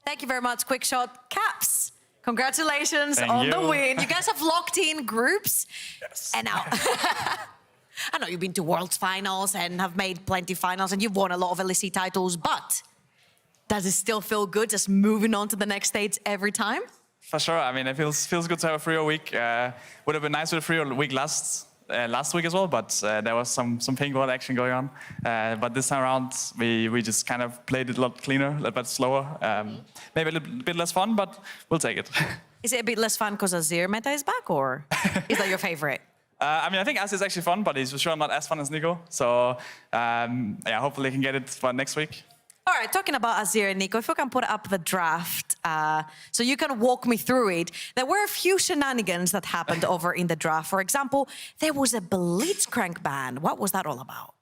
Thank you very much, Quick Shot. Caps, congratulations Thank on you. the win. You guys have locked in groups. Yes. And now, I know you've been to Worlds Finals and have made plenty finals and you've won a lot of LEC titles, but does it still feel good just moving on to the next stage every time? For sure. I mean, it feels good to have a 3-0 week. Would have been nice with a 3-0 week last week as well, but there was some paintball action going on. But this time around, we just kind of played it a lot cleaner, a little bit slower. Maybe a little bit less fun, but we'll take it. Is it a bit less fun because Azir meta is back, or is that your favorite? I mean, I think Azir is actually fun, but he's for sure not as fun as Nico. So, yeah, hopefully he can get it for next week. All right, talking about Azir and Nico, if you can put up the draft so you can walk me through it. There were a few shenanigans that happened over in the draft. For example, there was a Blitzcrank ban. What was that all about?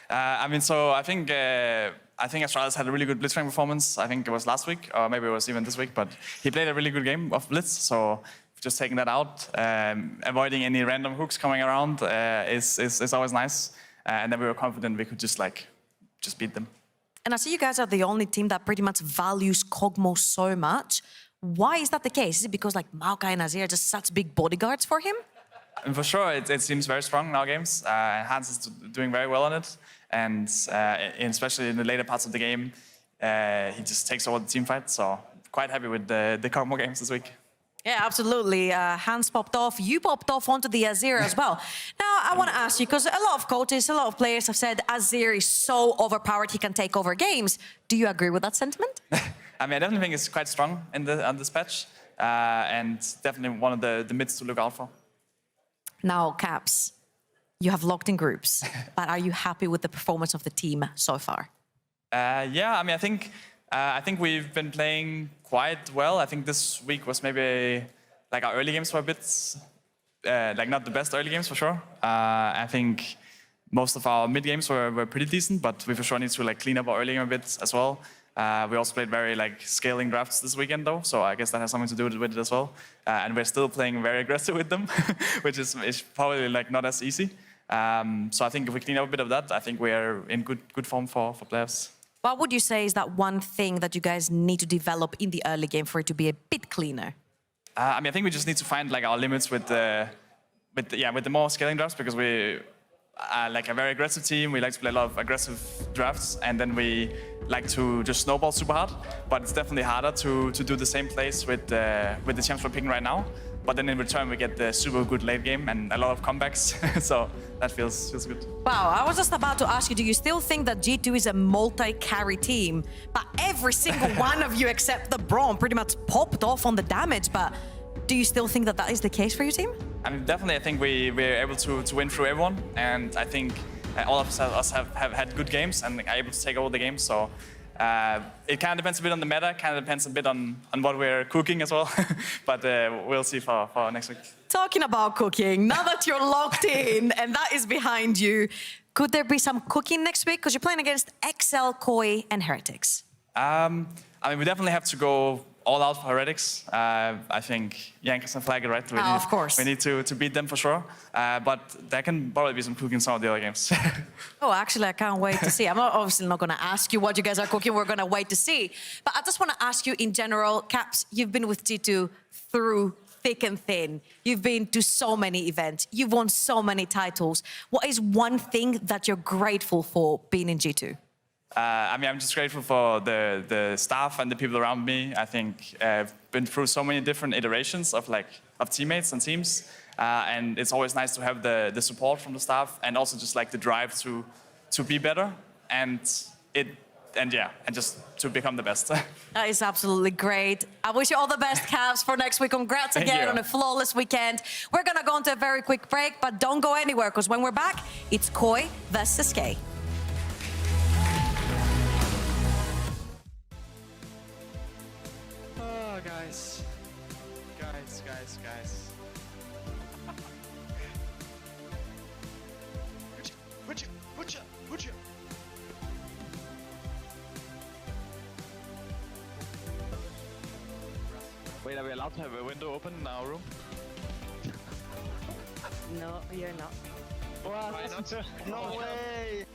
I mean, so I think Astralis had a really good Blitzcrank performance. I think it was last week, or maybe it was even this week, but he played a really good game of Blitz, so just taking that out, avoiding any random hooks coming around is always nice. And then we were confident we could just beat them. And I see you guys are the only team that pretty much values Kog'Maw so much. Why is that the case? Is it because like Maokai and Azir are just such big bodyguards for him? And for sure, it seems very strong in our games. Hans is doing very well on it. And especially in the later parts of the game, he just takes over the team fight. So quite happy with the Kog'Maw games this week. Yeah, absolutely. Hans popped off. You popped off onto the Azir as well. Now, I want to ask you, because a lot of coaches, a lot of players have said Azir is so overpowered he can take over games. Do you agree with that sentiment? I mean, I definitely think it's quite strong on this patch. And definitely one of the mids to look out for. Now, Caps, you have locked in groups, but are you happy with the performance of the team so far? Yeah, I mean, I think we've been playing quite well. I think this week was maybe like our early games were a bit like not the best early games for sure. I think most of our mid games were pretty decent, but we for sure need to like clean up our early game a bit as well. We also played very like scaling drafts this weekend though, so I guess that has something to do with it as well. And we're still playing very aggressive with them, which is probably like not as easy. So I think if we clean up a bit of that, I think we are in good form for playoffs. What would you say is that one thing that you guys need to develop in the early game for it to be a bit cleaner? I mean, I think we just need to find like our limits with the more scaling drafts, because we are like a very aggressive team. We like to play a lot of aggressive drafts, and then we like to just snowball super hard. But it's definitely harder to do the same plays with the champs we're picking right now. But then in return, we get the super good late game and a lot of comebacks. So that feels good. Wow, I was just about to ask you, do you still think that G2 is a multi-carry team? But every single one of you except the Braum pretty much popped off on the damage. But do you still think that that is the case for your team? I mean, definitely, I think we're able to win through everyone. And I think all of us have had good games and are able to take over the games. So it kind of depends a bit on the meta, kind of depends a bit on what we're cooking as well. But we'll see for next week. Talking about cooking, now that you're locked in and that is behind you, could there be some cooking next week? Because you're playing against XL, Koi, and Heretics. I mean, we definitely have to go all out for Heretics. I think Yankees and Flag, right? Of course. We need to beat them for sure. But there can probably be some cooking some of the other games. Oh, actually, I can't wait to see. I'm obviously not going to ask you what you guys are cooking. We're going to wait to see. But I just want to ask you in general, Caps, you've been with G2 through thick and thin. You've been to so many events. You've won so many titles. What is one thing that you're grateful for being in G2? I mean, I'm just grateful for the staff and the people around me. I think I've been through so many different iterations of teammates and teams. And it's always nice to have the support from the staff and also just like the drive to be better and just to become the best. That is absolutely great. I wish you all the best, Cavs, for next week. Congrats again on a flawless weekend. We're going to go into a very quick break, but don't go anywhere, because when we're back, it's Koi versus K. Oh, guys. Put you. Wait, are we allowed to have a window open in our room? No, you're not. Why not? No way!